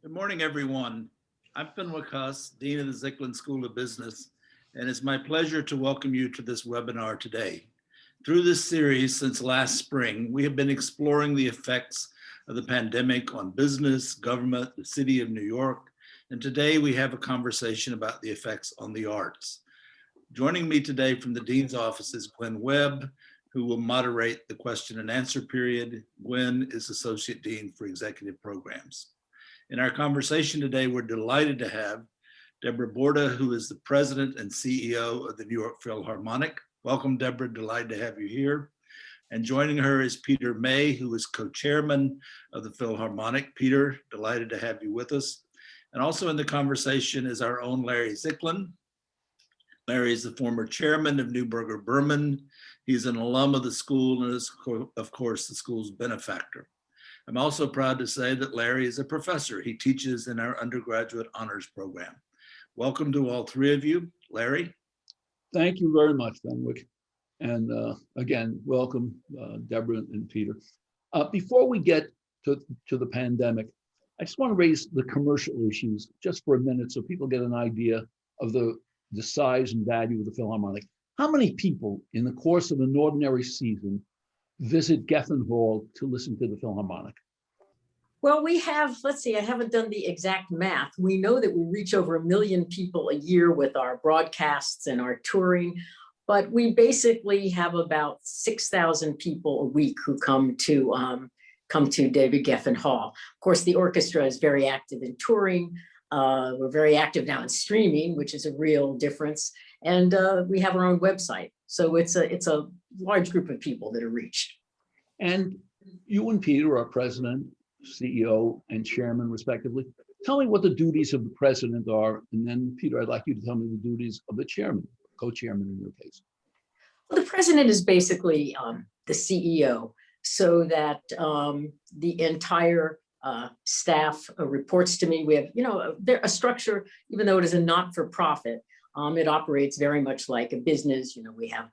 Good morning, everyone. I'm Fenwick Huss, Dean of the Zicklin School of Business, and it's my pleasure to welcome you to this webinar today. Through this series since last spring, we have been exploring the effects of the pandemic on business, government, the city of New York, and today we have a conversation about the effects on the arts. Joining me today from the Dean's office is Gwen Webb, who will moderate the question and answer period. Gwen is Associate Dean for Executive Programs. In our conversation today, we're delighted to have Deborah Borda, who is the President and CEO of the New York Philharmonic. Welcome, Deborah, delighted to have you here. And joining her is Peter May, who is co-chairman of the Philharmonic. Peter, delighted to have you with us. And also in the conversation is our own Larry Zicklin. Larry is the former chairman of Neuberger Berman. He's an alum of the school and is, of course, the school's benefactor. I'm also proud to say that Larry is a professor. He teaches in our undergraduate honors program. Welcome to all three of you. Larry? Thank you very much, Fenwick. And again, welcome, Deborah and Peter. Before we get to the pandemic, I just want to raise the commercial issues just for a minute so people get an idea of the size and value of the Philharmonic. How many people in the course of an ordinary season visit Geffen Hall to listen to the Philharmonic? Well, we have, let's see, I haven't done the exact math. We know that we reach over 1 million people a year with our broadcasts and our touring, but we basically have about 6,000 people a week who come to David Geffen Hall. Of course, the orchestra is very active in touring. We're very active now in streaming, which is a real difference. And we have our own website. So it's a large group of people that are reached. And you and Peter are president, CEO, and chairman, respectively. Tell me what the duties of the president are. And then, Peter, I'd like you to tell me the duties of the chairman, co-chairman in your case. Well, the president is basically the CEO, so that the entire staff reports to me. We have, a structure, even though it is a not-for-profit, it operates very much like a business. We have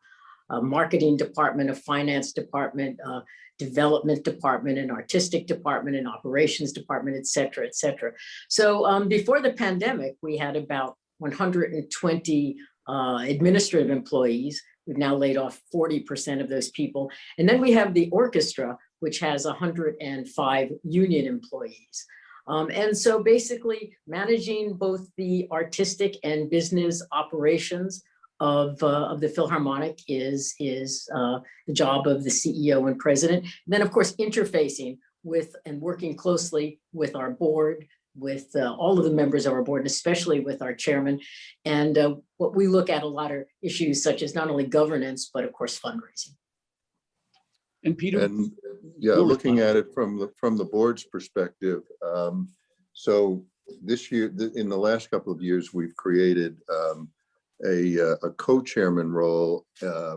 a marketing department, a finance department, a development department, an artistic department, an operations department, et cetera, et cetera. So before the pandemic, we had about 120 administrative employees. We've now laid off 40% of those people. And then we have the orchestra, which has 105 union employees. And so basically managing both the artistic and business operations of the Philharmonic is the job of the CEO and president. And then, of course, interfacing with and working closely with our board, with all of the members of our board, and especially with our chairman. And what we look at a lot of issues such as not only governance, but of course, fundraising. And Peter? And yeah, looking at it from the board's perspective, so this year, in the last couple of years, we've created a co-chairman role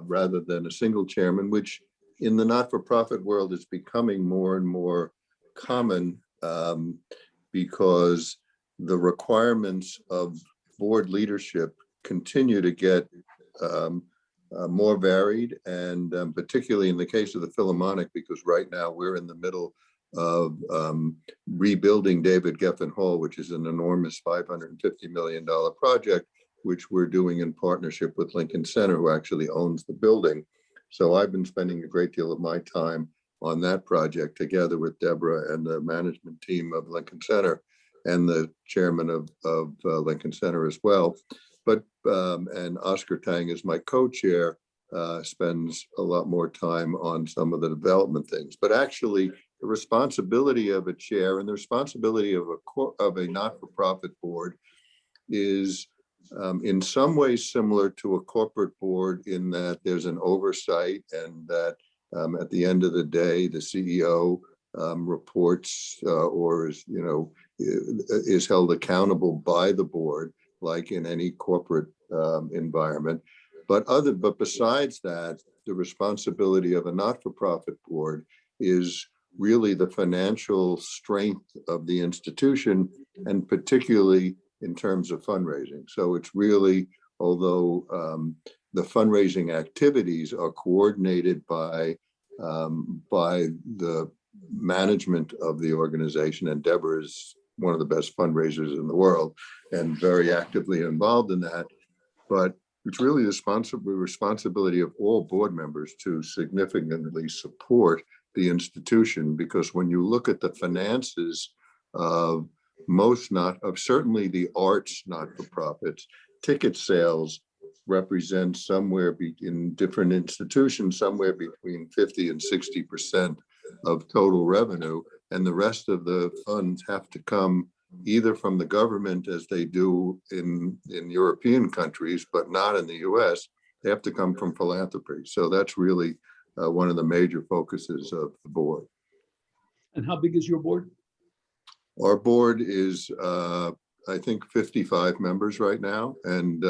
rather than a single chairman, which in the not-for-profit world is becoming more and more common because the requirements of board leadership continue to get more varied, and particularly in the case of the Philharmonic, because right now we're in the middle of rebuilding David Geffen Hall, which is an enormous $550 million project, which we're doing in partnership with Lincoln Center, who actually owns the building. So I've been spending a great deal of my time on that project together with Deborah and the management team of Lincoln Center and the chairman of Lincoln Center as well. But and Oscar Tang is my co-chair, spends a lot more time on some of the development things. But actually, the responsibility of a chair and the responsibility of a not-for-profit board is in some ways similar to a corporate board in that there's an oversight, and that at the end of the day, the CEO reports or is held accountable by the board, like in any corporate environment. But besides that, the responsibility of a not-for-profit board is really the financial strength of the institution, and particularly in terms of fundraising. So it's really, although the fundraising activities are coordinated by the management of the organization, and Deborah is one of the best fundraisers in the world and very actively involved in that. But it's really the responsibility of all board members to significantly support the institution, because when you look at the finances of certainly the arts not-for-profits, ticket sales represent somewhere in different institutions, somewhere between 50 and 60% of total revenue. And the rest of the funds have to come either from the government, as they do in European countries, but not in the US. They have to come from philanthropy. So that's really one of the major focuses of the board. And how big is your board? Our board is, I think, 55 members right now. And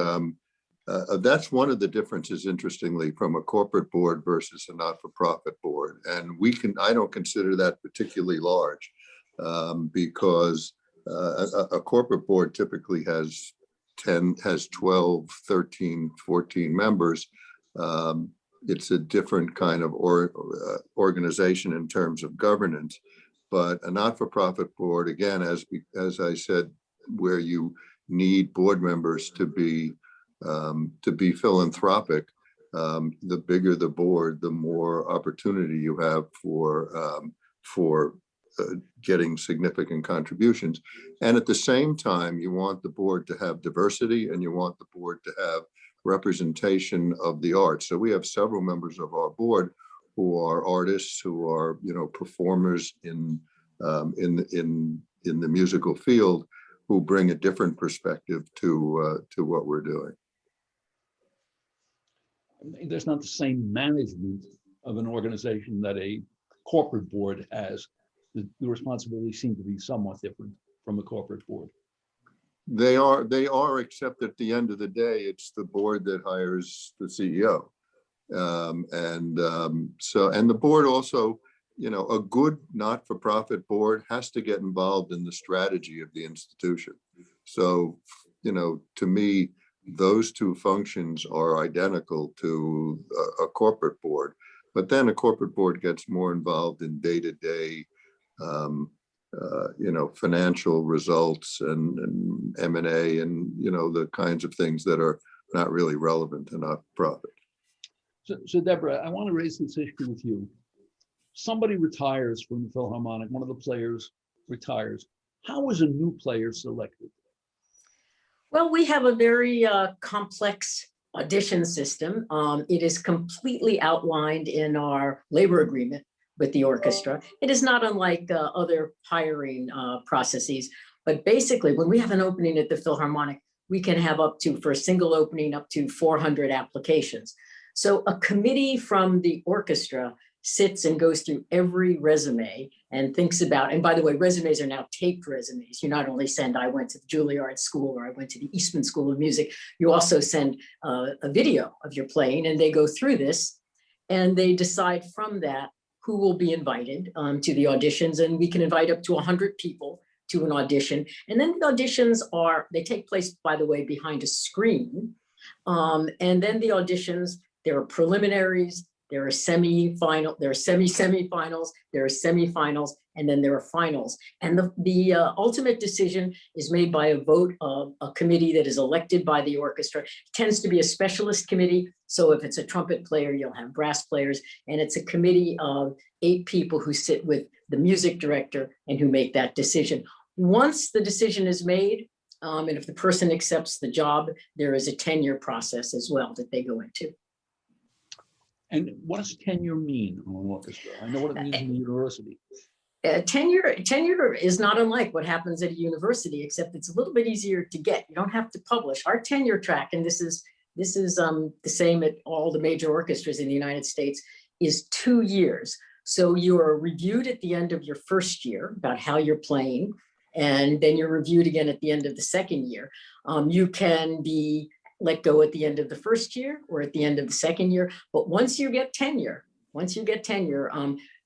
that's one of the differences, interestingly, from a corporate board versus a not-for-profit board. And I don't consider that particularly large because a corporate board typically has 12, 13, 14 members. It's a different kind of organization in terms of governance. But a not-for-profit board, again, as I said, where you need board members to be philanthropic, the bigger the board, the more opportunity you have for getting significant contributions. And at the same time, you want the board to have diversity, and you want the board to have representation of the arts. So we have several members of our board who are artists, who are performers in the musical field, who bring a different perspective to what we're doing. There's not the same management of an organization that a corporate board has. The responsibilities seem to be somewhat different from a corporate board. They are, except at the end of the day, it's the board that hires the CEO. And the board also, a good not-for-profit board has to get involved in the strategy of the institution. So, to me, those two functions are identical to a corporate board. But then a corporate board gets more involved in day-to-day, financial results and M&A and, the kinds of things that are not really relevant to not-for-profit. So Deborah, I want to raise this issue with you. Somebody retires from the Philharmonic, one of the players retires. How is a new player selected? Well, we have a very complex audition system. It is completely outlined in our labor agreement with the orchestra. It is not unlike other hiring processes, but basically when we have an opening at the Philharmonic, we can have for a single opening, up to 400 applications. So a committee from the orchestra sits and goes through every resume and thinks about, and by the way, resumes are now taped resumes. You not only send, I went to the Juilliard School or I went to the Eastman School of Music, you also send a video of your playing, and they go through this and they decide from that who will be invited to the auditions. And we can invite up to 100 people to an audition. And then the auditions they take place, by the way, behind a screen. And then the auditions, there are preliminaries, there are semi-semifinals, there are semifinals, and then there are finals. And the ultimate decision is made by a vote of a committee that is elected by the orchestra. It tends to be a specialist committee. So if it's a trumpet player, you'll have brass players. And it's a committee of 8 people who sit with the music director and who make that decision. Once the decision is made, and if the person accepts the job, there is a tenure process as well that they go into. And what does tenure mean on an orchestra? I know what it means in the university. Tenure is not unlike what happens at a university, except it's a little bit easier to get. You don't have to publish. Our tenure track, and this is the same at all the major orchestras in the United States, is 2 years. So you are reviewed at the end of your first year about how you're playing, and then you're reviewed again at the end of the second year. You can be let go at the end of the first year or at the end of the second year. But once you get tenure,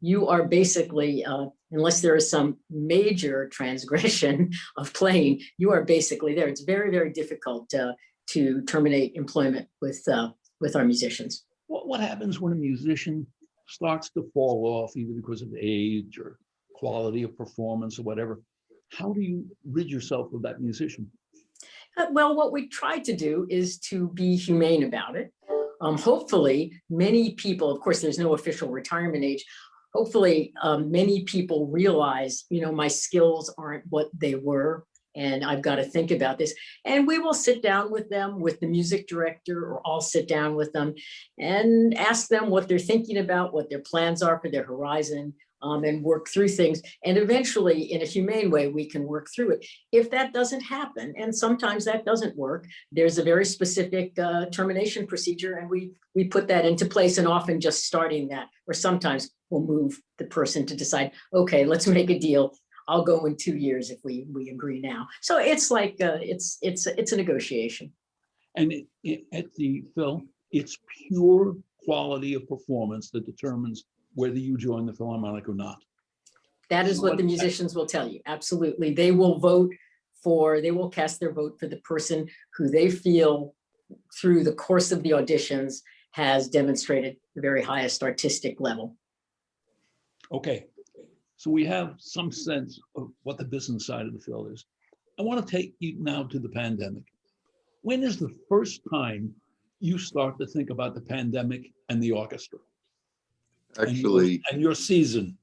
you are basically, unless there is some major transgression of playing, you are basically there. It's very, very difficult to terminate employment with our musicians. What happens when a musician starts to fall off, either because of age or quality of performance or whatever? how do you rid yourself of that musician? Well, what we tried to do is to be humane about it. Hopefully, many people, of course, there's no official retirement age. Hopefully, many people realize, my skills aren't what they were, and I've got to think about this. And we will sit down with them, with the music director, or I'll sit down with them and ask them what they're thinking about, what their plans are for their horizon, and work through things. And eventually, in a humane way, we can work through it. If that doesn't happen, and sometimes that doesn't work, there's a very specific termination procedure, and we put that into place, and often just starting that, or sometimes we'll move the person to decide, okay, let's make a deal. I'll go in 2 years if we agree now. So it's like, it's a negotiation. And at the Phil, it's pure quality of performance that determines whether you join the Philharmonic or not. That is what the musicians will tell you. Absolutely. They will they will cast their vote for the person who they feel through the course of the auditions has demonstrated the very highest artistic level. Okay, so we have some sense of what the business side of the Phil is. I want to take you now to the pandemic. When is the first time you start to think about the pandemic and the orchestra? Actually, and your season.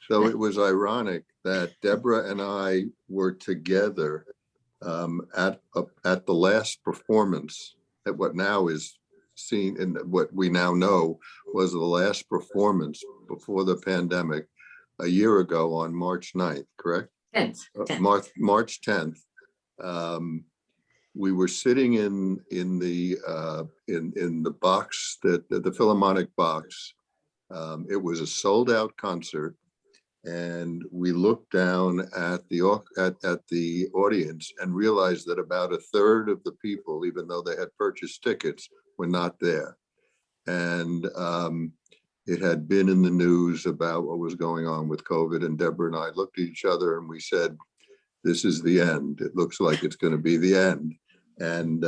so it was ironic that Deborah and I were together at the last performance at what now is seen in what we now know was the last performance before the pandemic a year ago on March 9th, correct? 10th. March 10th. We were sitting in the box, the Philharmonic box. It was a sold out concert, and we looked down at the audience and realized that about a third of the people, even though they had purchased tickets, were not there. And it had been in the news about what was going on with COVID, and Deborah and I looked at each other and we said, this is the end. It looks like it's going to be the end. And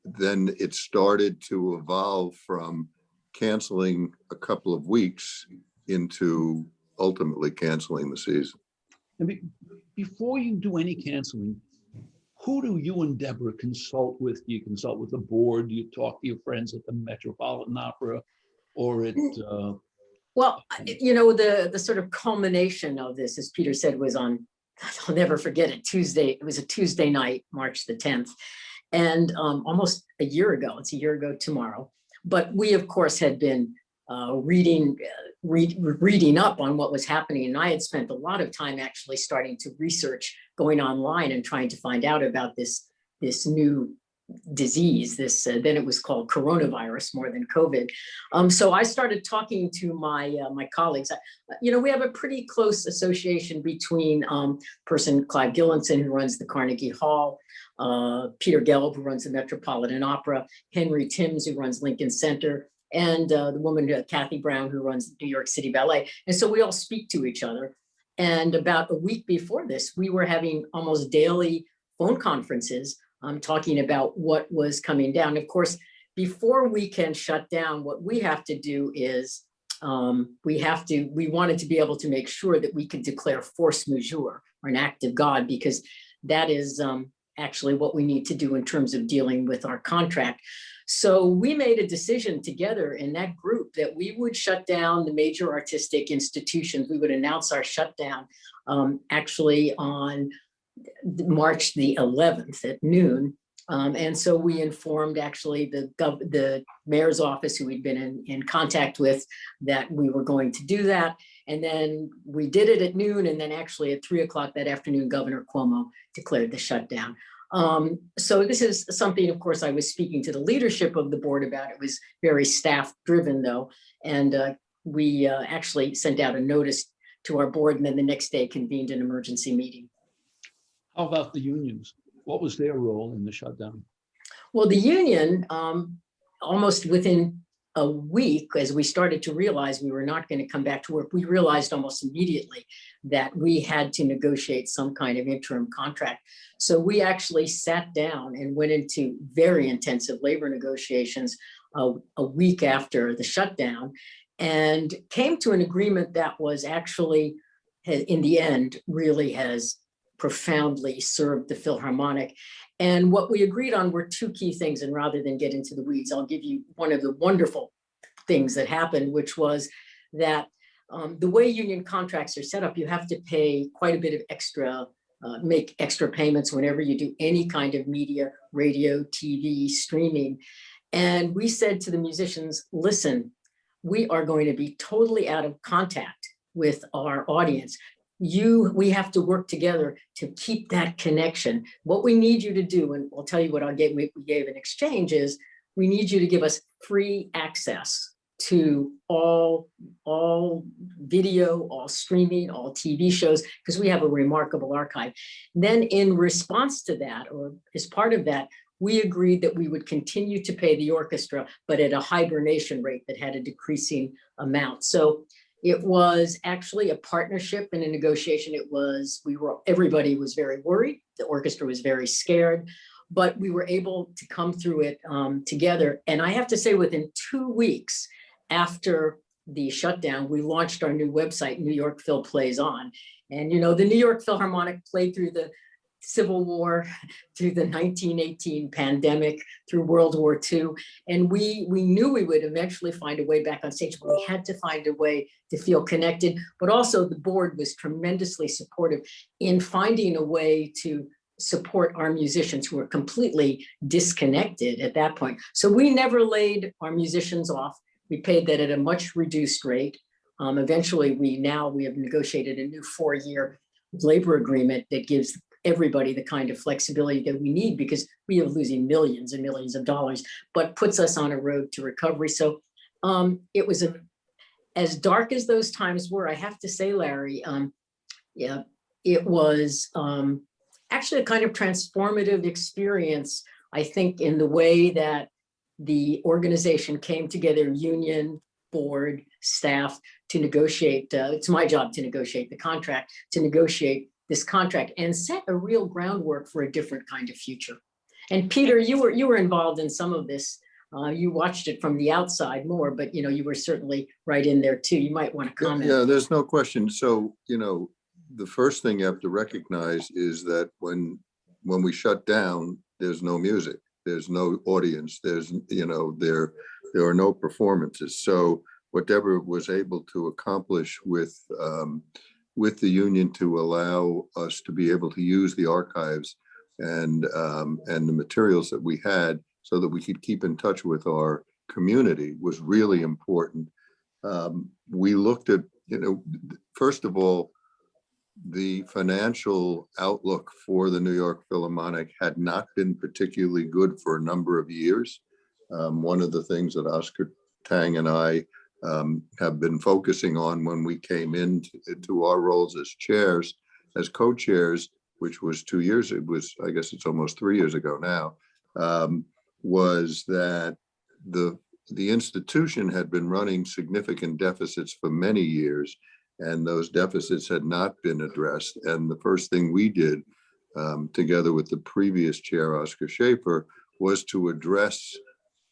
then it started to evolve from canceling a couple of weeks into ultimately canceling the season. And before you do any canceling, who do you and Deborah consult with? Do you consult with the board? Do you talk to your friends at the Metropolitan Opera or at... Well, the sort of culmination of this, as Peter said, was on, I'll never forget it, Tuesday. It was a Tuesday night, March the 10th. And almost a year ago, it's a year ago tomorrow. But we, of course, had been reading up on what was happening. And I had spent a lot of time actually starting to research, going online and trying to find out about this new disease, then it was called coronavirus more than COVID. So I started talking to my colleagues. We have a pretty close association between person Clive Gillinson, who runs the Carnegie Hall, Peter Gelb, who runs the Metropolitan Opera, Henry Timms, who runs Lincoln Center, and the woman Kathy Brown, who runs New York City Ballet. And so we all speak to each other. And about a week before this, we were having almost daily phone conferences talking about what was coming down. Of course, before we can shut down, what we have to do is we wanted to be able to make sure that we could declare force majeure, or an act of God, because that is actually what we need to do in terms of dealing with our contract. So we made a decision together in that group that we would shut down the major artistic institutions. We would announce our shutdown actually on March the 11th at noon. And so we informed actually the mayor's office, who we'd been in contact with, that we were going to do that. And then we did it at noon. And then actually at 3 o'clock that afternoon, Governor Cuomo declared the shutdown. So this is something, of course, I was speaking to the leadership of the board about. It was very staff driven though. And we actually sent out a notice to our board, and then the next day convened an emergency meeting. How about the unions? What was their role in the shutdown? Well, the union, almost within a week, as we started to realize we were not going to come back to work, we realized almost immediately that we had to negotiate some kind of interim contract. So we actually sat down and went into very intensive labor negotiations a week after the shutdown. and came to an agreement that was actually, in the end, really has profoundly served the Philharmonic. And what we agreed on were two key things. And rather than get into the weeds, I'll give you one of the wonderful things that happened, which was that the way union contracts are set up, you have to pay quite a bit of extra, make extra payments whenever you do any kind of media, radio, TV, streaming. And we said to the musicians, listen, we are going to be totally out of contact with our audience. We have to work together to keep that connection. What we need you to do, and I'll tell you what we gave in exchange, is we need you to give us free access to all video, all streaming, all TV shows, because we have a remarkable archive. Then in response to that, or as part of that, we agreed that we would continue to pay the orchestra, but at a hibernation rate that had a decreasing amount. So it was actually a partnership and a negotiation. Everybody was very worried. The orchestra was very scared, but we were able to come through it together. And I have to say, within 2 weeks after the shutdown, we launched our new website, New York Phil Plays On. And, you know, the New York Philharmonic played through the Civil War, through the 1918 pandemic, through World War II. And we knew we would eventually find a way back on stage, but we had to find a way to feel connected. But also the board was tremendously supportive in finding a way to support our musicians who were completely disconnected at that point. So we never laid our musicians off. We paid that at a much reduced rate. Eventually, we have negotiated a new 4-year labor agreement that gives everybody the kind of flexibility that we need, because we are losing millions and millions of dollars, but puts us on a road to recovery. So it was as dark as those times were, I have to say, Larry, yeah, it was actually a kind of transformative experience, I think, in the way that the organization came together, union, board, staff, to negotiate. It's my job to negotiate the contract, to negotiate this contract and set a real groundwork for a different kind of future. And Peter, you were involved in some of this. You watched it from the outside more, but you know, you were certainly right in there too. You might want to comment. Yeah, there's no question. So, you know, the first thing you have to recognize is that when we shut down, there's no music, there's no audience, there's, you know, there are no performances. So what Deborah was able to accomplish with the union to allow us to be able to use the archives and the materials that we had so that we could keep in touch with our community was really important. We looked at, you know, first of all, the financial outlook for the New York Philharmonic had not been particularly good for a number of years. One of the things that Oscar Tang and I have been focusing on when we came into our roles as chairs, as co-chairs, which was 2 years, I guess it's almost 3 years ago now, was that the institution had been running significant deficits for many years, and those deficits had not been addressed. And the first thing we did, together with the previous chair, Oscar Schaefer, was to address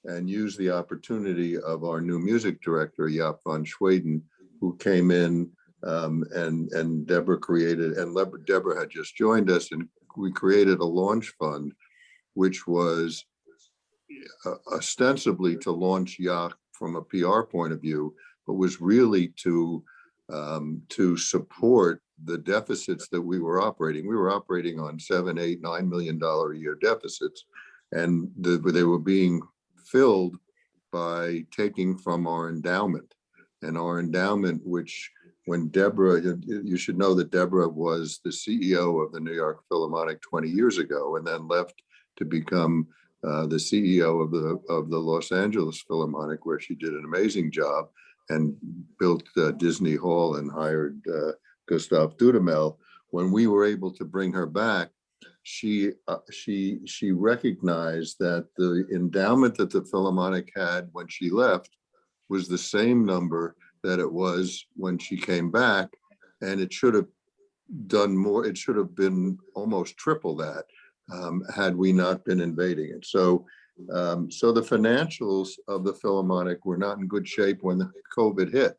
and use the opportunity of our new music director, Jaap van Schweden, who came in and Deborah created, and Deborah had just joined us, and we created a launch fund, which was ostensibly to launch Jaap from a PR point of view, but was really to support the deficits that we were operating. We were operating on $7, $8, $9 million a year deficits, and they were being filled by taking from our endowment. And our endowment, which when Deborah, you should know that Deborah was the CEO of the New York Philharmonic 20 years ago, and then left to become the CEO of the Los Angeles Philharmonic, where she did an amazing job and built Disney Hall and hired Gustav Dudamel. When we were able to bring her back, she recognized that the endowment that the Philharmonic had when she left was the same number that it was when she came back, and it should have done more. It should have been almost triple that had we not been invading it. So So the financials of the Philharmonic were not in good shape when the COVID hit.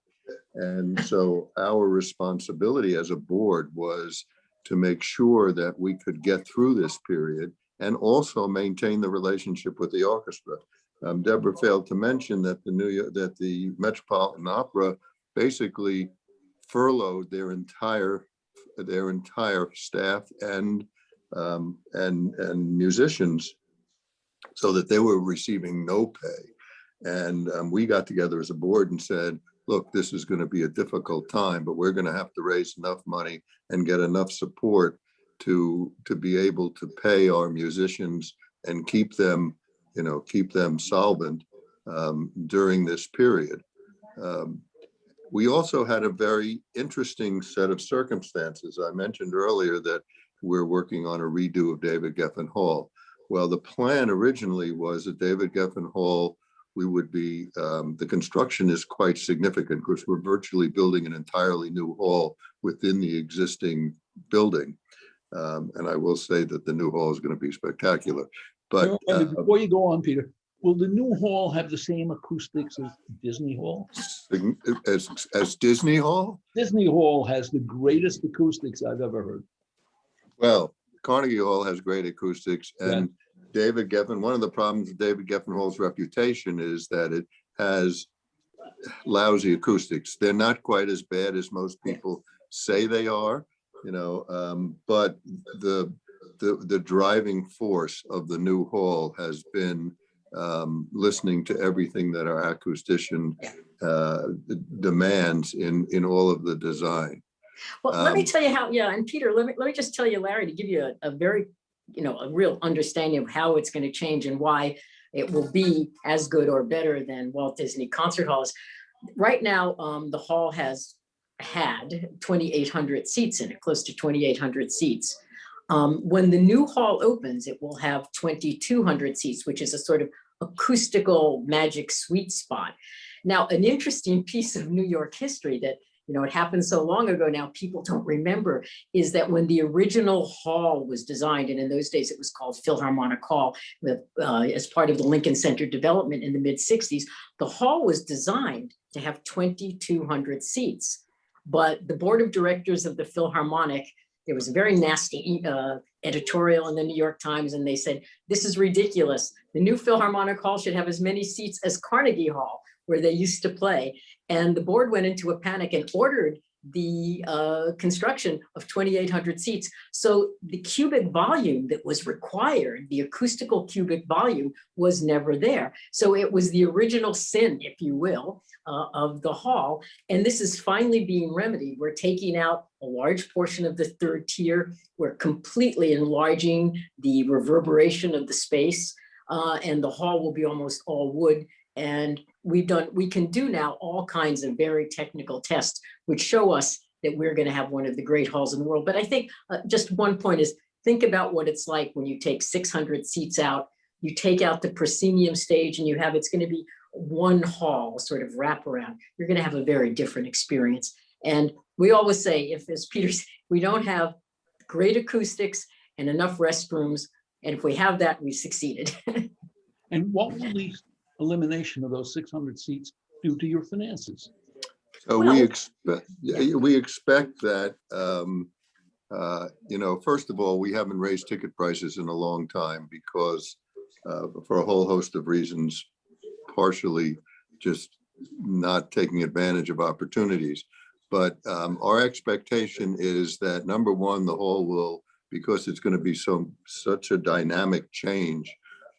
And so our responsibility as a board was to make sure that we could get through this period and also maintain the relationship with the orchestra. Deborah failed to mention that the Metropolitan Opera basically furloughed their entire staff and musicians, so that they were receiving no pay. And we got together as a board and said, look, this is going to be a difficult time, but we're going to have to raise enough money and get enough support to be able to pay our musicians and keep them solvent during this period. We also had a very interesting set of circumstances. I mentioned earlier that we're working on a redo of David Geffen Hall. Well, the plan originally was that David Geffen Hall, the construction is quite significant because we're virtually building an entirely new hall within the existing building. And I will say that the new hall is going to be spectacular. But before you go on, Peter, will the new hall have the same acoustics as Disney Hall? As Disney Hall? Disney Hall has the greatest acoustics I've ever heard. Well, Carnegie Hall has great acoustics, and David Geffen, one of the problems with David Geffen Hall's reputation is that it has lousy acoustics. They're not quite as bad as most people say they are, but the driving force of the new hall has been listening to everything that our acoustician demands in all of the design. Well, let me tell you how, and Peter, let me just tell you, Larry, to give you a very, a real understanding of how it's going to change and why it will be as good or better than Walt Disney Concert Halls. Right now, the hall has had 2,800 seats in it, close to 2,800 seats. When the new hall opens, it will have 2,200 seats, which is a sort of acoustical magic sweet spot. Now, an interesting piece of New York history that it happened so long ago now, people don't remember, is that when the original hall was designed, and in those days it was called Philharmonic Hall, as part of the Lincoln Center development in the mid-60s, the hall was designed to have 2,200 seats. But the board of directors of the Philharmonic, there was a very nasty editorial in the New York Times, and they said, this is ridiculous. The new Philharmonic Hall should have as many seats as Carnegie Hall, where they used to play. And the board went into a panic and ordered the construction of 2,800 seats. So the cubic volume that was required, the acoustical cubic volume, was never there. So it was the original sin, if you will, of the hall. And this is finally being remedied. We're taking out a large portion of the third tier. We're completely enlarging the reverberation of the space. And the hall will be almost all wood. And we can do now all kinds of very technical tests, which show us that we're going to have one of the great halls in the world. But I think just one point is, think about what it's like when you take 600 seats out, you take out the proscenium stage, and it's going to be one hall sort of wraparound. You're going to have a very different experience. And we always say, if, as Peter said, we don't have great acoustics and enough restrooms, and if we have that, we've succeeded. And what will the elimination of those 600 seats do to your finances? So we expect that, first of all, we haven't raised ticket prices in a long time because for a whole host of reasons, partially just not taking advantage of opportunities. But our expectation is that, number one, the hall will, because it's going to be such a dynamic change,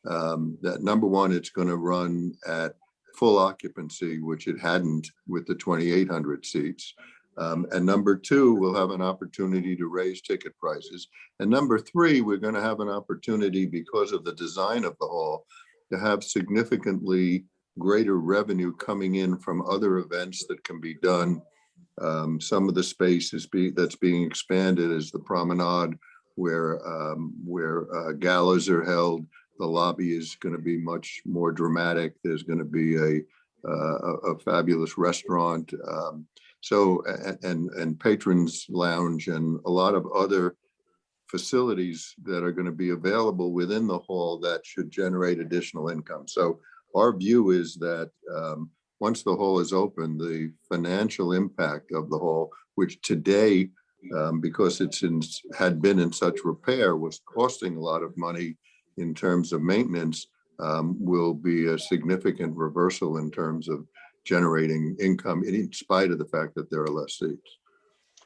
that number one, it's going to run at full occupancy, which it hadn't with the 2,800 seats. And number two, we'll have an opportunity to raise ticket prices. And number three, we're going to have an opportunity, because of the design of the hall, to have significantly greater revenue coming in from other events that can be done. Some of the space that's being expanded is the promenade, where galas are held. The lobby is going to be much more dramatic. There's going to be a fabulous restaurant, and patrons lounge, and a lot of other facilities that are going to be available within the hall that should generate additional income. So our view is that once the hall is open, the financial impact of the hall, which today, because had been in such repair, was costing a lot of money in terms of maintenance, will be a significant reversal in terms of generating income in spite of the fact that there are less seats.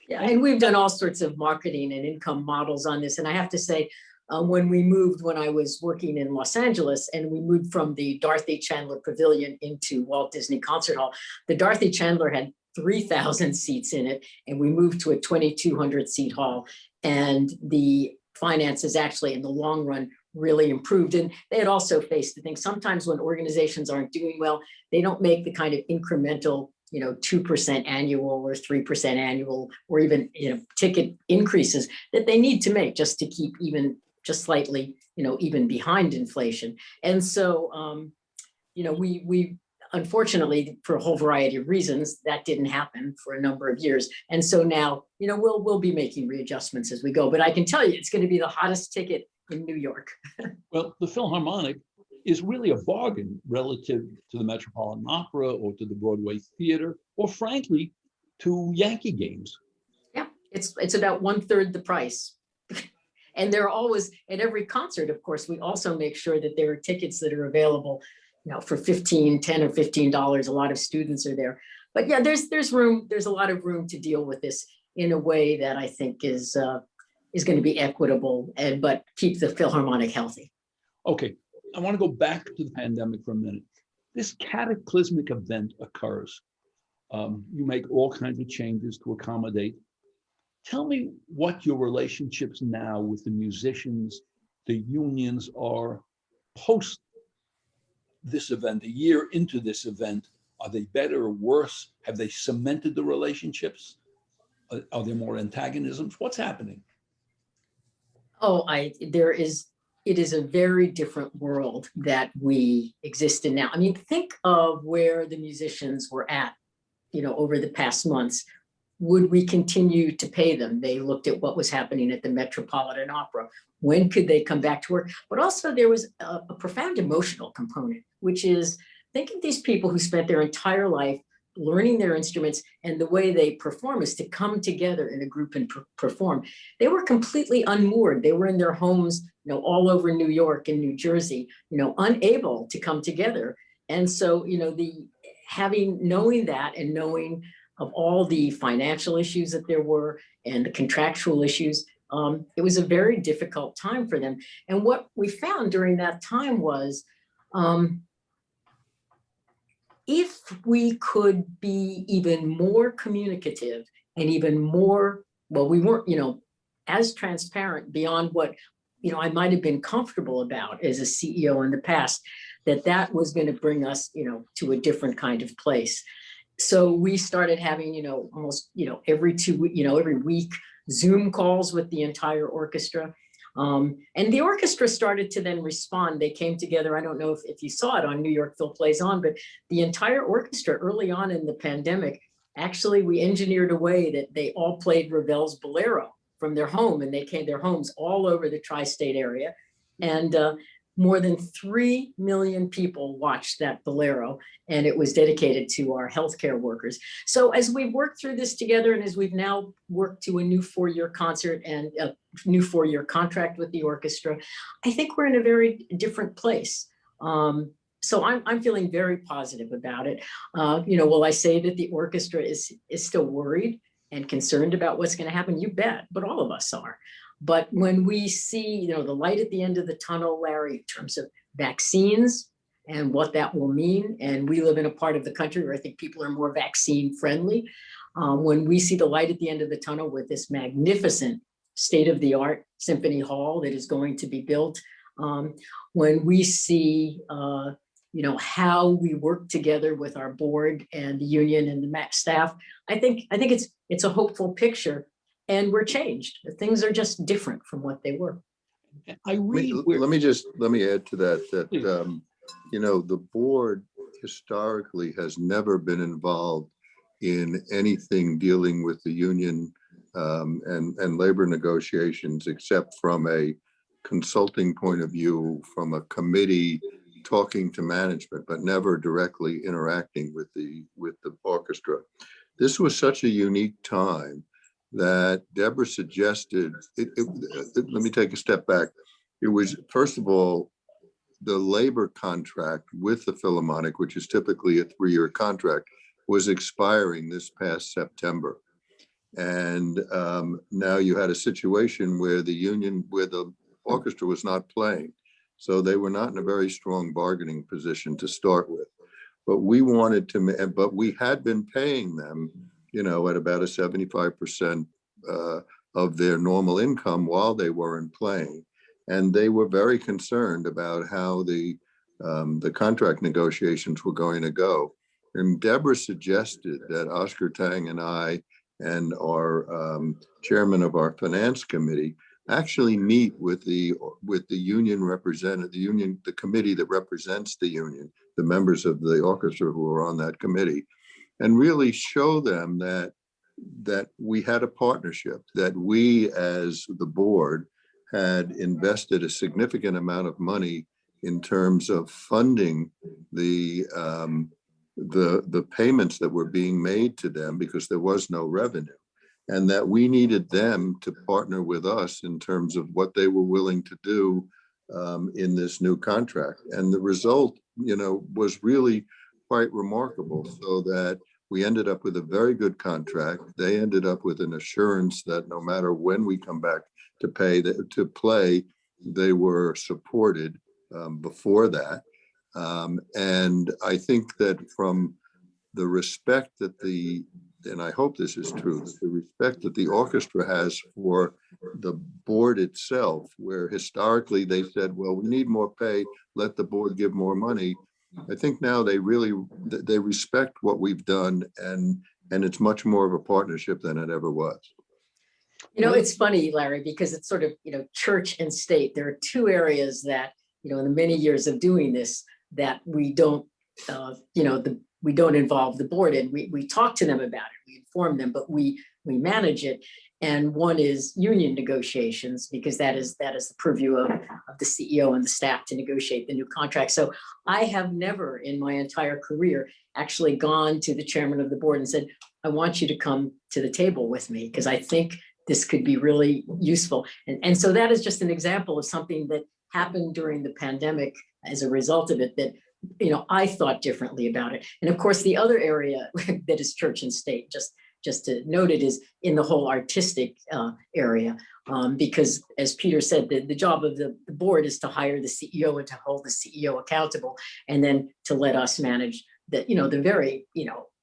Yeah, and we've done all sorts of marketing and income models on this. And I have to say, when I was working in Los Angeles and we moved from the Dorothy Chandler Pavilion into Walt Disney Concert Hall, the Dorothy Chandler had 3,000 seats in it, and we moved to a 2,200 seat hall. And the finances actually in the long run really improved. And they had also faced the thing, sometimes when organizations aren't doing well, they don't make the kind of incremental 2% annual or 3% annual or even ticket increases that they need to make just to keep even just slightly even behind inflation. And so we unfortunately, for a whole variety of reasons, that didn't happen for a number of years. And so now we'll be making readjustments as we go. But I can tell you it's going to be the hottest ticket in New York. Well, the Philharmonic is really a bargain relative to the Metropolitan Opera or to the Broadway Theater, or frankly, to Yankee games. Yeah, it's about 1/3 the price. And there are always, at every concert, of course, we also make sure that there are tickets that are available, for $10 or $15. A lot of students are there. But yeah, there's a lot of room to deal with this in a way that I think is going to be equitable but keep the Philharmonic healthy. Okay, I want to go back to the pandemic for a minute. This cataclysmic event occurs. You make all kinds of changes to accommodate. Tell me what your relationships now with the musicians, the unions are post this event, a year into this event. Are they better or worse? Have they cemented the relationships? Are there more antagonisms? What's happening? It is a very different world that we exist in now. I mean, think of where the musicians were at, over the past months. Would we continue to pay them? They looked at what was happening at the Metropolitan Opera. When could they come back to work? But also there was a profound emotional component, which is think of these people who spent their entire life learning their instruments, and the way they perform is to come together in a group and perform. They were completely unmoored. They were in their homes, all over New York and New Jersey, unable to come together. And so, knowing that and knowing of all the financial issues that there were and the contractual issues, it was a very difficult time for them. And what we found during that time was, if we could be even more communicative and even more, we weren't, as transparent beyond what, I might have been comfortable about as a CEO in the past, that was going to bring us, to a different kind of place. So we started having, almost, every week Zoom calls with the entire orchestra. And the orchestra started to then respond. They came together. I don't know if you saw it on New York Phil Plays On, but the entire orchestra early on in the pandemic, actually, we engineered a way that they all played Ravel's Bolero from their home, and they came their homes all over the tri-state area. And more than 3 million people watched that Bolero, and it was dedicated to our healthcare workers. So as we worked through this together, and as we've now worked to a new 4-year concert and a new 4-year contract with the orchestra, I think we're in a very different place. So I'm feeling very positive about it. Will I say that the orchestra is still worried and concerned about what's going to happen? You bet, but all of us are. But when we see, the light at the end of the tunnel, Larry, in terms of vaccines and what that will mean, and we live in a part of the country where I think people are more vaccine friendly. When we see the light at the end of the tunnel with this magnificent state-of-the-art symphony hall that is going to be built, when we see, how we work together with our board and the union and the staff, I think it's a hopeful picture. And we're changed. Things are just different from what they were. Let me add to that, the board historically has never been involved in anything dealing with the union and labor negotiations, except from a consulting point of view, from a committee talking to management, but never directly interacting with the orchestra. This was such a unique time that Deborah suggested, let me take a step back. It was, first of all, the labor contract with the Philharmonic, which is typically a 3-year contract, was expiring this past September. And now you had a situation where the orchestra was not playing. So they were not in a very strong bargaining position to start with. But we wanted to, but we had been paying them, at about a 75% of their normal income while they weren't playing. And they were very concerned about how the contract negotiations were going to go. And Deborah suggested that Oscar Tang and I and our chairman of our finance committee actually meet with the union representative, the committee that represents the union, the members of the orchestra who are on that committee, and really show them that we had a partnership, that we as the board had invested a significant amount of money in terms of funding the payments that were being made to them because there was no revenue, and that we needed them to partner with us in terms of what they were willing to do in this new contract. And the result, was really quite remarkable, so that we ended up with a very good contract. They ended up with an assurance that no matter when we come back to play, they were supported before that. And I think that from the respect that and I hope this is true, the respect that the orchestra has for the board itself, where historically they said, well, we need more pay, let the board give more money. I think now they respect what we've done, and it's much more of a partnership than it ever was. It's funny, Larry, because it's sort of, church and state. There are two areas that, in the many years of doing this, that we don't, we don't involve the board in. We talk to them about it, we inform them, but we manage it. And one is union negotiations, because that is the purview of the CEO and the staff to negotiate the new contract. So I have never in my entire career actually gone to the chairman of the board and said, I want you to come to the table with me, because I think this could be really useful. And so that is just an example of something that happened during the pandemic as a result of it, that I thought differently about it. And of course, the other area that is church and state, just to note it, is in the whole artistic area, because as Peter said, the job of the board is to hire the CEO and to hold the CEO accountable, and then to let us manage the very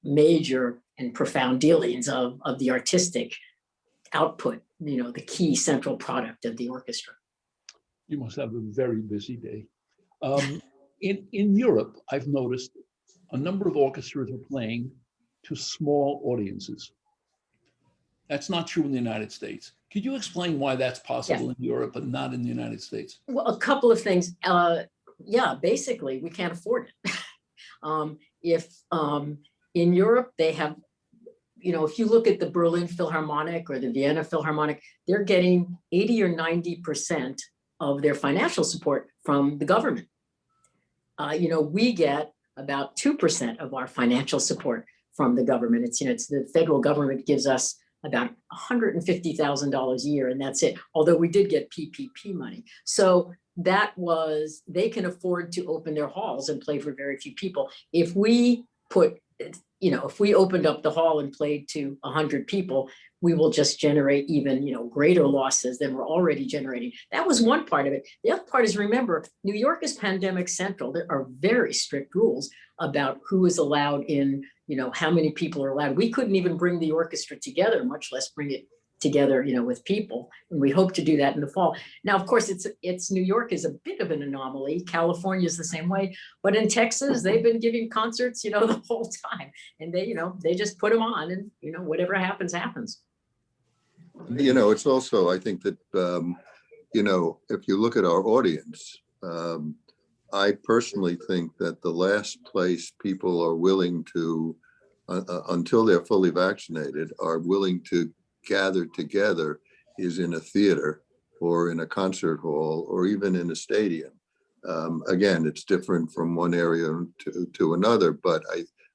major and profound dealings of the artistic output, the key central product of the orchestra. You must have a very busy day. In Europe, I've noticed a number of orchestras are playing to small audiences. That's not true in the United States. Could you explain why that's possible in Europe but not in the United States? Well, a couple of things. Basically, we can't afford it. If in Europe they have, if you look at the Berlin Philharmonic or the Vienna Philharmonic, they're getting 80 or 90% of their financial support from the government. We get about 2% of our financial support from the government. It's the federal government gives us about $150,000 a year, and that's it. Although we did get PPP money. So they can afford to open their halls and play for very few people. If we opened up the hall and played to 100 people, we will just generate even, greater losses than we're already generating. That was one part of it. The other part is, remember, New York is pandemic central. There are very strict rules about who is allowed in, how many people are allowed. We couldn't even bring the orchestra together, much less bring it together, with people. And we hope to do that in the fall. Now, of course, it's New York is a bit of an anomaly. California is the same way, but in Texas, they've been giving concerts, the whole time, and they just put them on, and whatever happens, happens. It's also, I think that if you look at our audience, I personally think that the last place people are willing to, until they're fully vaccinated, are willing to gathered together is in a theater or in a concert hall or even in a stadium. Again, it's different from one area to another, but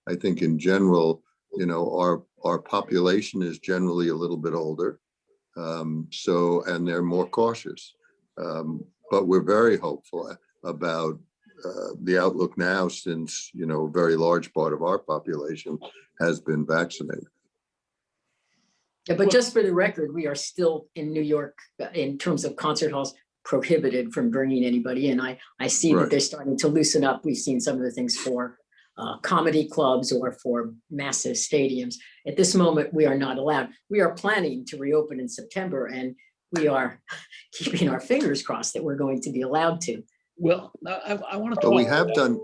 I think in general, you know, our population is generally a little bit older. And they're more cautious. But we're very hopeful about the outlook now, since, you know, a very large part of our population has been vaccinated. Yeah, but just for the record, we are still in New York in terms of concert halls prohibited from bringing anybody in. I see Right. that they're starting to loosen up. We've seen some of the things for comedy clubs or for massive stadiums. At this moment, we are not allowed. We are planning to reopen in September, and we are keeping our fingers crossed that we're going to be allowed to. Well, I want to But talk. we have done,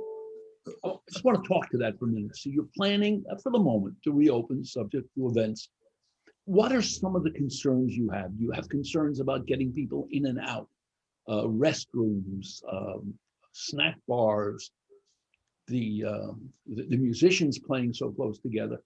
I just want to talk to that for a minute. So you're planning for the moment to reopen subject to events. What are some of the concerns you have? You have concerns about getting people in and out, restrooms, snack bars, the musicians playing so close together.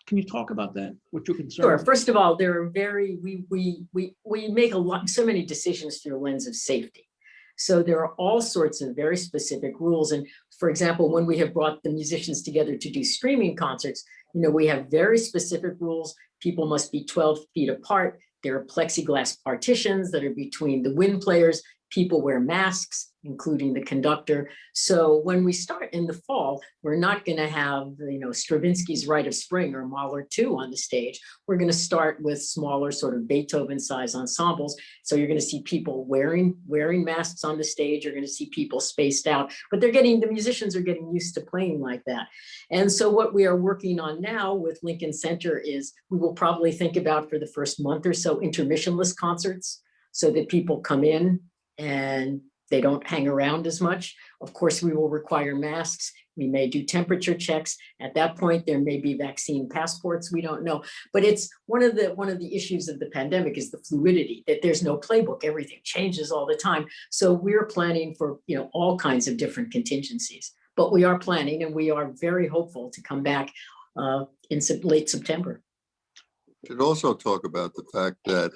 Can you talk about that? What your concerns? Sure. First of all, there are we make so many decisions through a lens of safety. So there are all sorts of very specific rules. And for example, when we have brought the musicians together to do streaming concerts, you know, we have very specific rules. People must be 12 feet apart. There are plexiglass partitions that are between the wind players. People wear masks, including the conductor. So when we start in the fall, we're not going to have, you know, Stravinsky's Rite of Spring or Mahler 2 on the stage. We're going to start with smaller sort of Beethoven-sized ensembles. So you're going to see people wearing masks on the stage. You're going to see people spaced out, but the musicians are getting used to playing like that. And so what we are working on now with Lincoln Center is we will probably think about, for the first month or so, intermissionless concerts, so that people come in and they don't hang around as much. Of course, we will require masks. We may do temperature checks. At that point, there may be vaccine passports. We don't know. But it's one of the issues of the pandemic is the fluidity, that there's no playbook. Everything changes all the time. So we're planning for, you know, all kinds of different contingencies. But we are planning, and we are very hopeful to come back in late September. should also talk about the fact that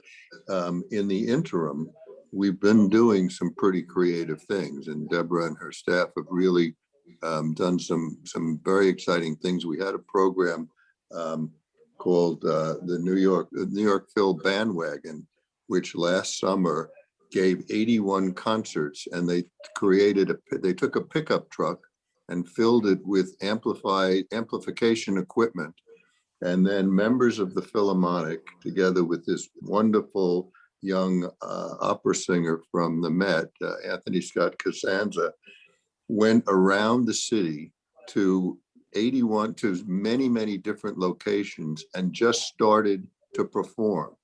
in the interim, we've been doing some pretty creative things, and Deborah and her staff have really done some very exciting things. We had a program called the New York Phil Bandwagon, which last summer gave 81 concerts, and they took a pickup truck and filled it with amplification equipment. And then members of the Philharmonic, together with this wonderful young opera singer from the Met, Anthony Scott Costanza, went around the city to many, many different locations and just started to perform.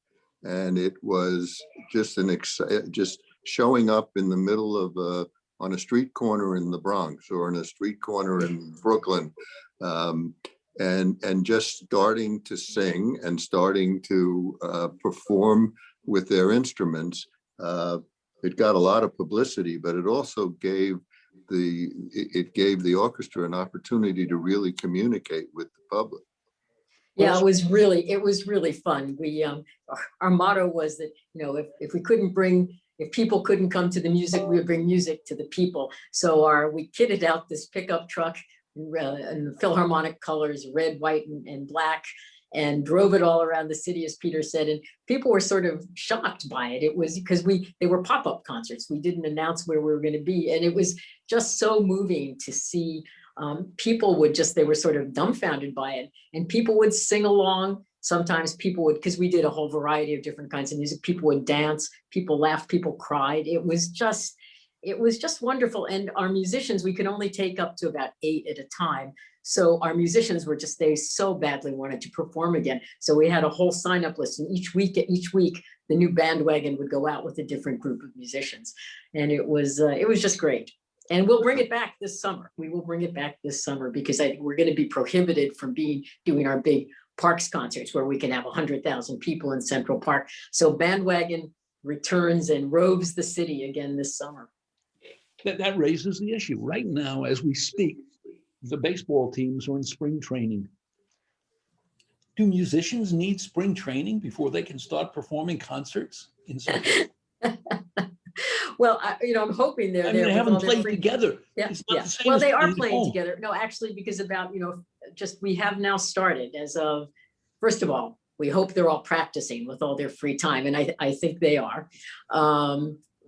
And it was just just showing up in the middle of on a street corner in the Bronx or in a street corner in Brooklyn, and just starting to sing and starting to perform with their instruments. It got a lot of publicity, but it also gave the orchestra an opportunity to really communicate with the public. Yeah, it was really fun. We our motto was that, you know, if people couldn't come to the music, we would bring music to the people. So we kitted out this pickup truck in the Philharmonic colors, red, white, and black, and drove it all around the city, as Peter said. And people were sort of shocked by it. It was because they were pop-up concerts. We didn't announce where we were going to be. And it was just so moving to see. People they were sort of dumbfounded by it, and people would sing along. Sometimes people would, because we did a whole variety of different kinds of music, people would dance, people laughed, people cried. It was just wonderful. And our musicians, we could only take up to about 8 at a time. So our musicians they so badly wanted to perform again. So we had a whole sign-up list, and each week, the new bandwagon would go out with a different group of musicians. And it was just great. And we'll bring it back this summer. We will bring it back this summer, because I think we're going to be prohibited from doing our big Parks concerts where we can have 100,000 people in Central Park. So bandwagon returns and roves the city again this summer. That raises the issue. Right now, as we speak, the baseball teams are in spring training. do musicians need spring training before they can start performing concerts in such? Well, I'm hoping they're I mean, there they with haven't all their played free. together. Yeah, It's not yeah. the same Well, as they are playing at playing home. together. No, actually, because about, just we have now started as of, first of all, we hope they're all practicing with all their free time, and I think they are.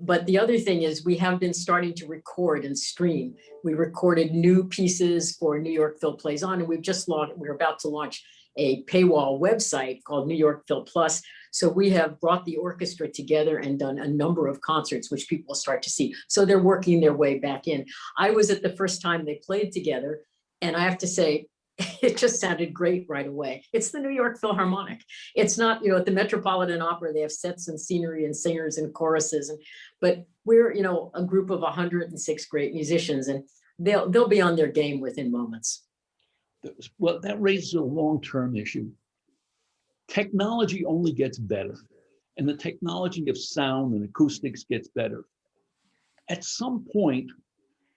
But the other thing is we have been starting to record and stream. We recorded new pieces for New York Phil Plays On, and we're about to launch a paywall website called New York Phil Plus. So we have brought the orchestra together and done a number of concerts, which people will start to see. So they're working their way back in. I was at the first time they played together, and I have to say, it just sounded great right away. It's the New York Philharmonic. It's not, at the Metropolitan Opera, they have sets and scenery and singers and choruses, but we're, a group of 106 great musicians, and they'll be on their game within moments. Well, that raises a long-term issue. Technology only gets better, and the technology of sound and acoustics gets better. At some point,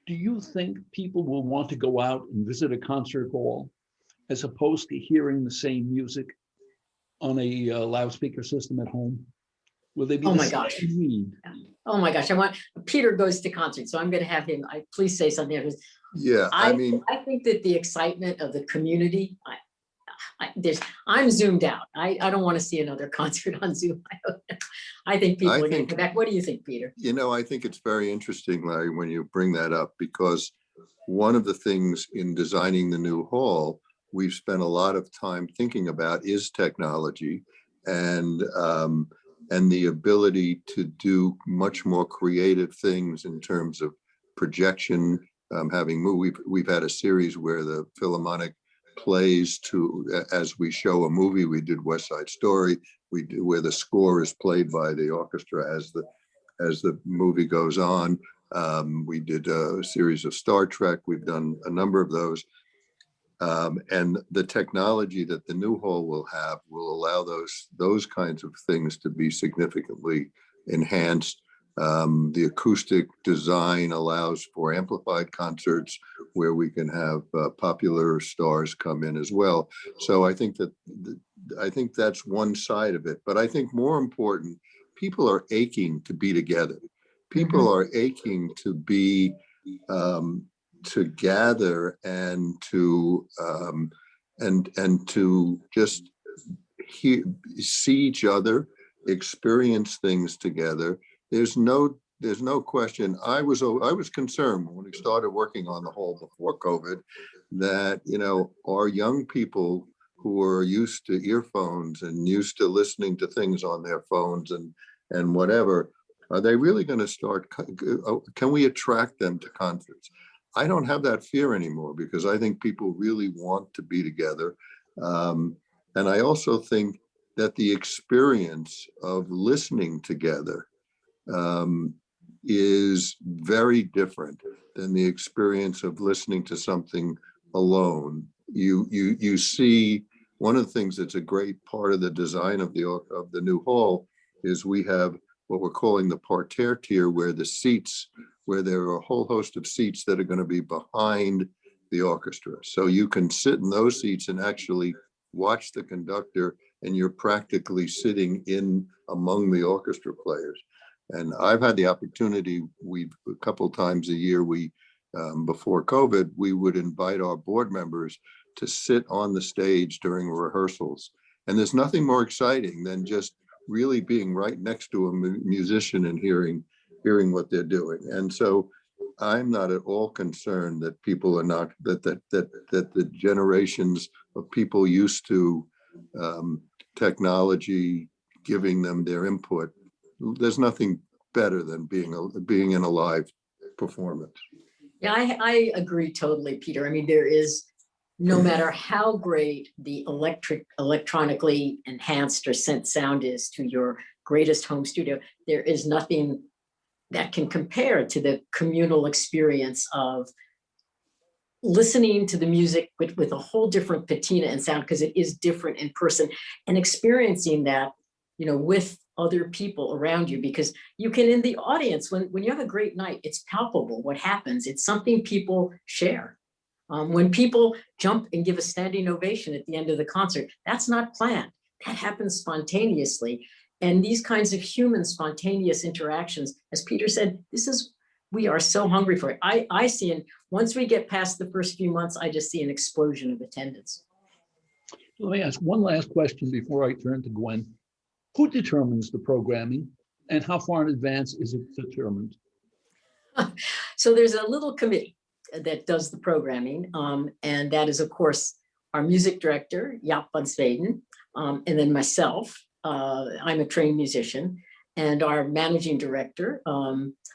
do you think people will want to go out and visit a concert hall as opposed to hearing the same music on a loudspeaker system at home? Will they be Oh the my same gosh. need? Oh my gosh, Peter goes to concerts, so I'm going to have him, please say something. Yeah, I mean, I think that the excitement of the community, I'm zoomed out. I don't want to see another concert on Zoom. I think people are going to come back. What do you think, Peter? I think it's very interesting, Larry, when you bring that up, because one of the things in designing the new hall, we've spent a lot of time thinking about is technology and the ability to do much more creative things in terms of projection. We've had a series where the Philharmonic plays as we show a movie. We did West Side Story. We do where the score is played by the orchestra as the movie goes on. We did a series of Star Trek. We've done a number of those. And the technology that the new hall will have will allow those kinds of things to be significantly enhanced. The acoustic design allows for amplified concerts where we can have popular stars come in as well. So I think that's one side of it. But I think more important, people are aching to be together. People are aching to be to gather and to just see each other, experience things together. There's no question. I was concerned when we started working on the hall before COVID that our young people who are used to earphones and used to listening to things on their phones and whatever, are they really going to start? Can we attract them to concerts? I don't have that fear anymore because I think people really want to be together. And I also think that the experience of listening together is very different than the experience of listening to something alone. You see, one of the things that's a great part of the design of the new hall is we have what we're calling the parterre tier, where there are a whole host of seats that are going to be behind the orchestra. So you can sit in those seats and actually watch the conductor, and you're practically sitting in among the orchestra players. And I've had the opportunity, a couple times a year, before COVID, we would invite our board members to sit on the stage during rehearsals. And there's nothing more exciting than just really being right next to a musician and hearing what they're doing. And so I'm not at all concerned that people are not, that the generations of people used to technology giving them their input. There's nothing better than being in a live performance. Yeah, I agree totally, Peter. I mean, there is, no matter how great the electronically enhanced or sent sound is to your greatest home studio, there is nothing that can compare to the communal experience of listening to the music with a whole different patina and sound, because it is different in person, and experiencing that, with other people around you, because you can, in the audience, when you have a great night, it's palpable what happens. It's something people share. When people jump and give a standing ovation at the end of the concert, that's not planned. That happens spontaneously. And these kinds of human spontaneous interactions, as Peter said, we are so hungry for it. I see, and once we get past the first few months, I just see an explosion of attendance. Let me ask one last question before I turn to Gwen. Who determines the programming and how far in advance is it determined? So there's a little committee that does the programming. And that is, of course, our music director, Jaap van Zweden, and then myself. I'm a trained musician, and our managing director,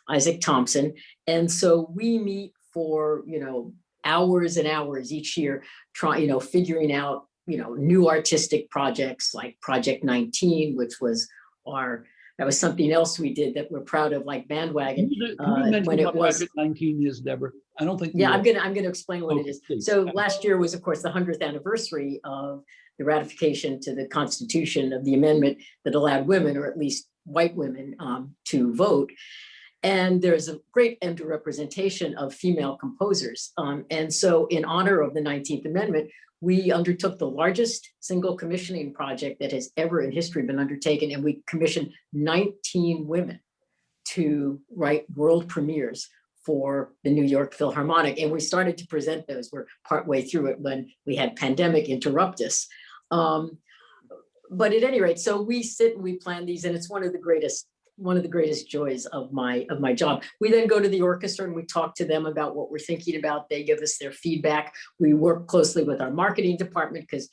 Isaac Thompson. And so we meet for, hours and hours each year, figuring out, new artistic projects like Project 19, which was that was something else we did that we're proud of, like Bandwagon. Can you mention what Project 19 is, Deborah? I don't think. Yeah, I'm gonna explain what it is. Please. So last year was, of course, the 100th anniversary of the ratification to the Constitution of the amendment that allowed women, or at least white women, to vote. And there's a great underrepresentation of female composers. And so in honor of the 19th Amendment, we undertook the largest single commissioning project that has ever in history been undertaken. And we commissioned 19 women to write world premieres for the New York Philharmonic. And we started to present those. We're partway through it when we had pandemic interrupt us. But at any rate, so we sit and we plan these, and it's one of the greatest joys of my job. We then go to the orchestra and we talk to them about what we're thinking about. They give us their feedback. We work closely with our marketing department because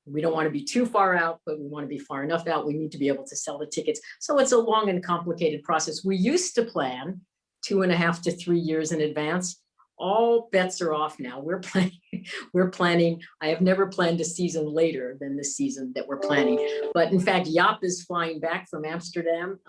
we don't want to be too far out, but we want to be far enough out. We need to be able to sell the tickets. So it's a long and complicated process. We used to plan 2.5 to 3 years in advance. All bets are off now. We're planning. I have never planned a season later than the season that we're planning. But in fact, Jaap is flying back from Amsterdam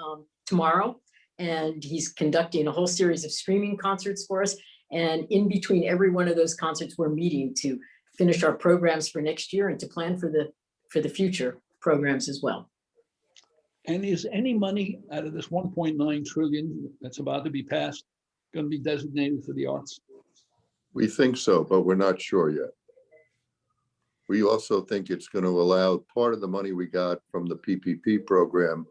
tomorrow, and he's conducting a whole series of streaming concerts for us. And in between every one of those concerts, we're meeting to finish our programs for next year and to plan for the future programs as well. And is any money out of this 1.9 trillion that's about to be passed going to be designated for the arts? We think so, but we're not sure yet. We also think it's going to allow part of the money we got from the PPP program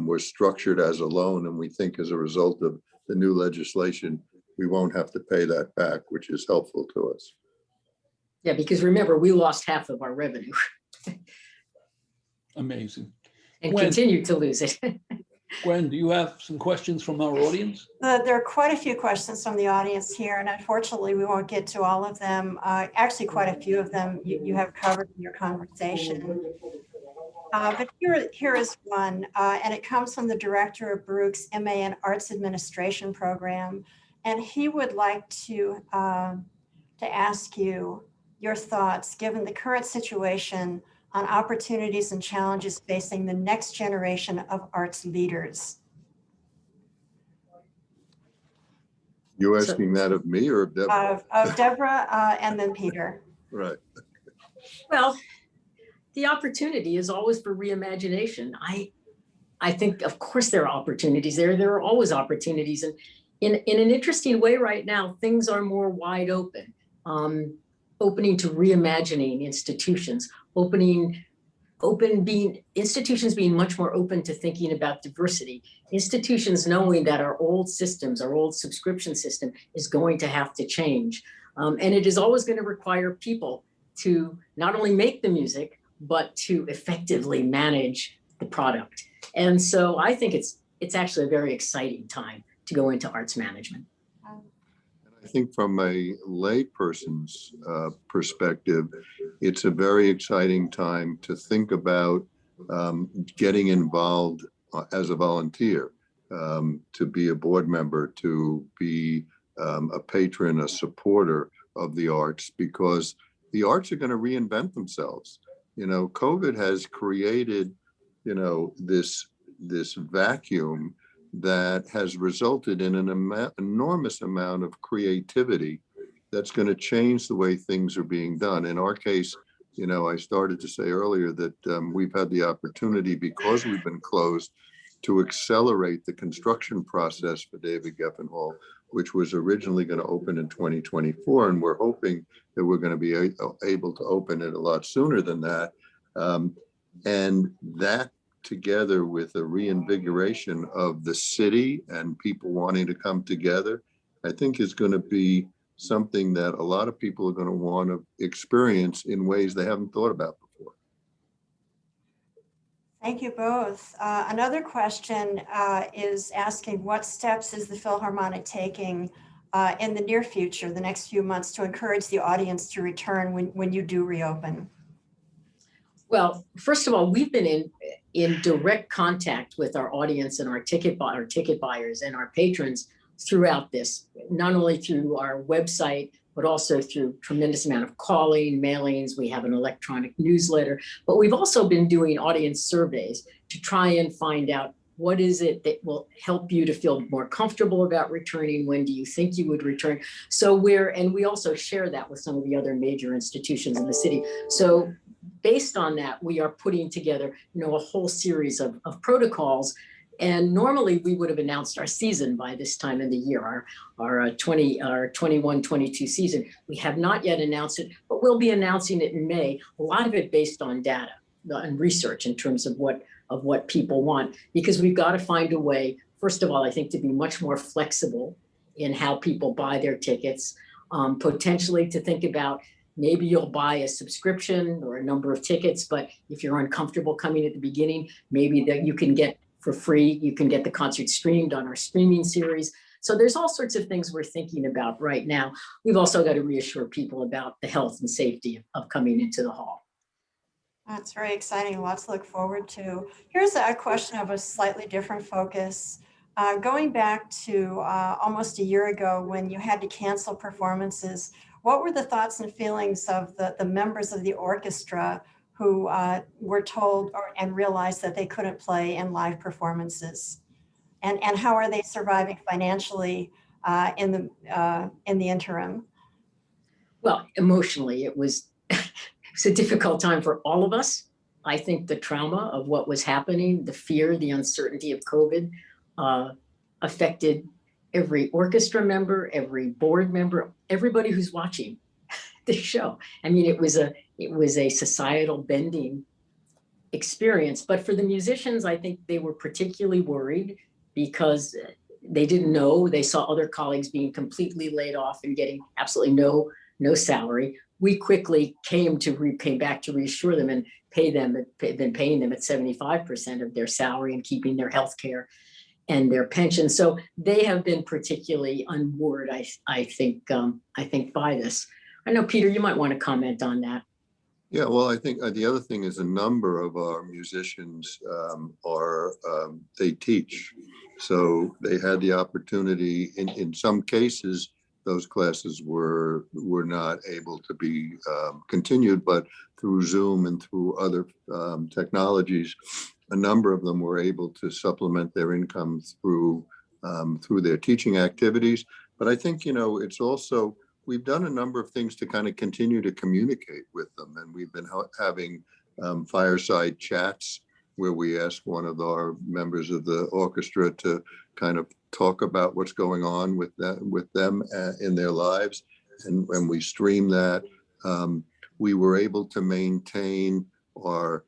was structured as a loan, and we think as a result of the new legislation, we won't have to pay that back, which is helpful to us. Yeah, because remember, we lost half of our revenue. Amazing. And Gwen, continue to lose it. Gwen, do you have some questions from our audience? There are quite a few questions from the audience here, and unfortunately, we won't get to all of them. Actually, quite a few of them you have covered in your conversation. But here is one, and it comes from the director of Baruch's MA in Arts Administration program, and he would like to ask you your thoughts, given the current situation, on opportunities and challenges facing the next generation of arts leaders. You asking that of me or of Deborah? Of Deborah and then Peter. Right. Well, the opportunity is always for reimagination. I think, of course, there are opportunities there. There are always opportunities. And in an interesting way right now, things are more wide open, opening to reimagining institutions, institutions being much more open to thinking about diversity, institutions knowing that our old systems, our old subscription system is going to have to change. And it is always going to require people to not only make the music, but to effectively manage the product. And so I think it's actually a very exciting time to go into arts management. I think from a layperson's perspective, it's a very exciting time to think about getting involved as a volunteer, to be a board member, to be a patron, a supporter of the arts, because the arts are going to reinvent themselves. COVID has created, this vacuum that has resulted in an enormous amount of creativity that's going to change the way things are being done. In our case, I started to say earlier that we've had the opportunity, because we've been closed, to accelerate the construction process for David Geffen Hall, which was originally going to open in 2024. And we're hoping that we're going to be able to open it a lot sooner than that. And that, together with a reinvigoration of the city and people wanting to come together, I think is going to be something that a lot of people are going to want to experience in ways they haven't thought about before. Thank you both. Another question is asking, what steps is the Philharmonic taking in the near future, the next few months, to encourage the audience to return when you do reopen? Well, first of all, we've been in direct contact with our audience and our ticket buyers and our patrons throughout this, not only through our website, but also through tremendous amount of calling, mailings. We have an electronic newsletter, but we've also been doing audience surveys to try and find out what is it that will help you to feel more comfortable about returning? When do you think you would return? So we also share that with some of the other major institutions in the city. So based on that, we are putting together, a whole series of protocols. And normally we would have announced our season by this time in the year, our 21-22 season. We have not yet announced it, but we'll be announcing it in May. A lot of it based on data and research in terms of what people want, because we've got to find a way, first of all, I think, to be much more flexible in how people buy their tickets, potentially to think about maybe you'll buy a subscription or a number of tickets, but if you're uncomfortable coming at the beginning, maybe that you can get for free, you can get the concert streamed on our streaming series. So there's all sorts of things we're thinking about right now. We've also got to reassure people about the health and safety of coming into the hall. That's very exciting. Lots to look forward to. Here's a question of a slightly different focus. Going back to almost a year ago when you had to cancel performances, what were the thoughts and feelings of the members of the orchestra who were told and realized that they couldn't play in live performances? And how are they surviving financially in the interim? Well, emotionally, it was a difficult time for all of us. I think the trauma of what was happening, the fear, the uncertainty of COVID affected every orchestra member, every board member, everybody who's watching this show. I mean, it was a societal bending experience. But for the musicians, I think they were particularly worried because they didn't know. They saw other colleagues being completely laid off and getting absolutely no salary. We quickly came back to reassure them and paying them at 75% of their salary and keeping their health care and their pension. So they have been particularly unmoored, I think, by this. I know, Peter, you might want to comment on that. Yeah, well, I think the other thing is a number of our musicians they teach. So they had the opportunity, in some cases, those classes were not able to be continued, but through Zoom and through other technologies, a number of them were able to supplement their income through their teaching activities. But I think, it's also, we've done a number of things to kind of continue to communicate with them. And we've been having fireside chats where we ask one of our members of the orchestra to kind of talk about what's going on with them in their lives. And when we stream that, we were able to maintain our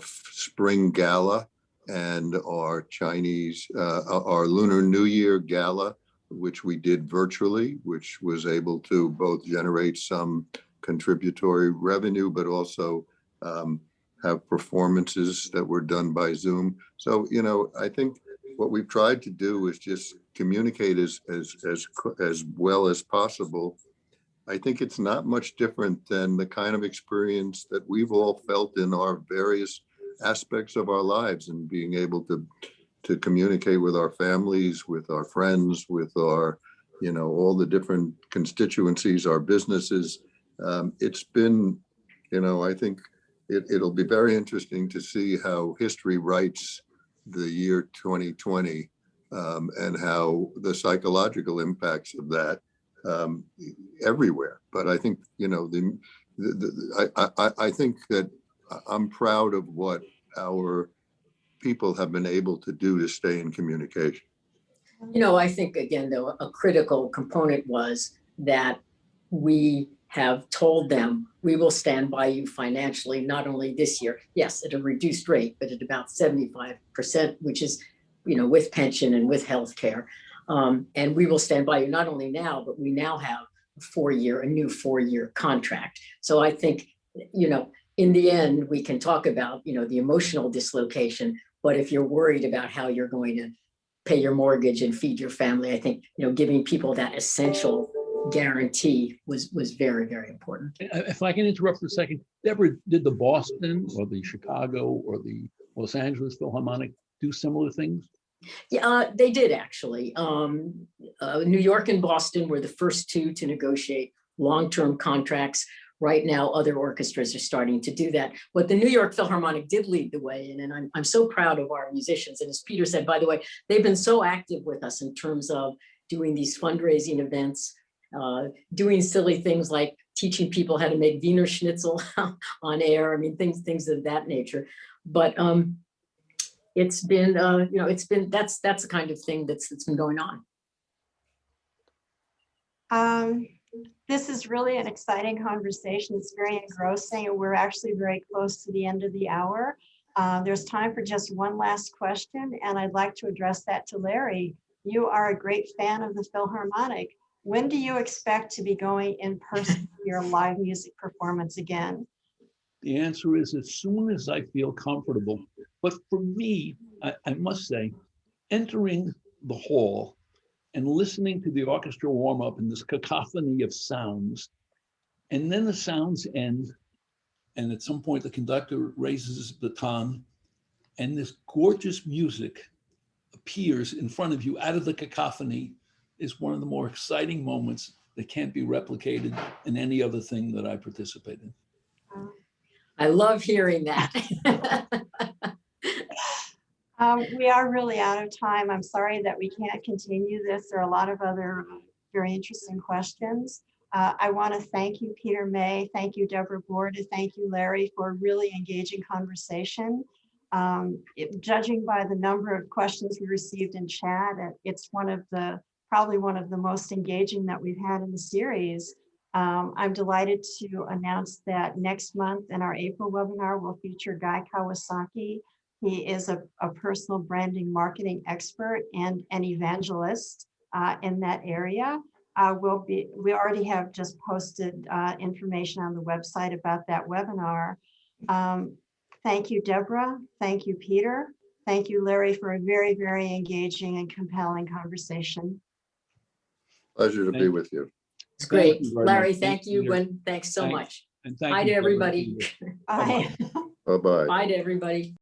spring gala and our our Lunar New Year gala, which we did virtually, which was able to both generate some contributory revenue, but also have performances that were done by Zoom. So, I think what we've tried to do is just communicate as well as possible. I think it's not much different than the kind of experience that we've all felt in our various aspects of our lives, and being able to communicate with our families, with our friends, with our, all the different constituencies, our businesses. It's been, I think it'll be very interesting to see how history writes the year 2020 and how the psychological impacts of that everywhere. But I think, I think that I'm proud of what our people have been able to do to stay in communication. You know, I think again, though, a critical component was that we have told them we will stand by you financially, not only this year, yes, at a reduced rate, but at about 75%, which is, you know, with pension and with healthcare. And we will stand by you not only now, but we now have a new 4-year contract. So I think, you know, in the end, we can talk about, you know, the emotional dislocation, but if you're worried about how you're going to pay your mortgage and feed your family, I think, you know, giving people that essential guarantee was very, very important. If I can interrupt for a second, Deborah, did the Boston or the Chicago or the Los Angeles Philharmonic do similar things? Yeah, they did actually. New York and Boston were the first two to negotiate long-term contracts. Right now, other orchestras are starting to do that. But the New York Philharmonic did lead the way in, and I'm so proud of our musicians. And as Peter said, by the way, they've been so active with us in terms of doing these fundraising events, doing silly things like teaching people how to make Wiener Schnitzel on air. I mean, things of that nature. But it's been, you know, that's the kind of thing that's been going on. This is really an exciting conversation. It's very engrossing, and we're actually very close to the end of the hour. There's time for just one last question, and I'd like to address that to Larry. You are a great fan of the Philharmonic. When do you expect to be going in person for your live music performance again? The answer is as soon as I feel comfortable. But for me, I must say, entering the hall and listening to the orchestra warm up in this cacophony of sounds, and then the sounds end, and at some point the conductor raises his baton, and this gorgeous music appears in front of you out of the cacophony, is one of the more exciting moments that can't be replicated in any other thing that I participate in. I love hearing that. We are really out of time. I'm sorry that we can't continue this. There are a lot of other very interesting questions. I want to thank you, Peter May. Thank you, Deborah Borda. Thank you, Larry, for a really engaging conversation. Judging by the number of questions we received in chat, it's probably one of the most engaging that we've had in the series. I'm delighted to announce that next month in our April webinar, we'll feature Guy Kawasaki. He is a personal branding marketing expert and an evangelist in that area. We already have just posted information on the website about that webinar. Thank you, Deborah. Thank you, Peter. Thank you, Larry, for a very, very engaging and compelling conversation. Pleasure to be with you. It's great. you very Larry, much. thank you, Peter. Gwen. Thanks so Thanks. much. And thank Bye you, to Deborah. everybody. Bye. Bye-bye. Bye to everybody.